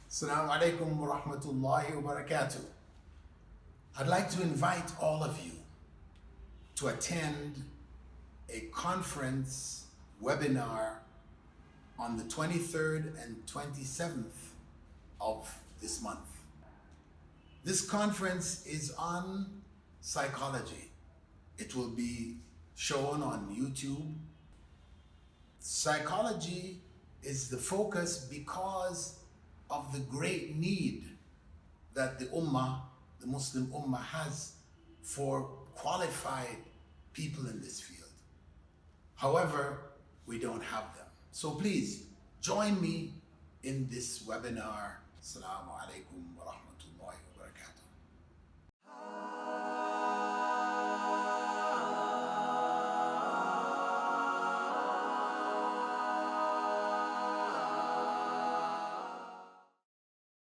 Assalamu alaikum wa rahmatullahi wa barakatuh. I'd like to invite all of you to attend a conference webinar on the 23rd and 27th of this month. This conference is on psychology. It will be shown on YouTube. Psychology is the focus because of the great need that the Ummah, the Muslim Ummah, has for qualified people in this field. However, we don't have them. So please join me in this webinar. Assalamu alaikum wa rahmatullahi wa barakatuh.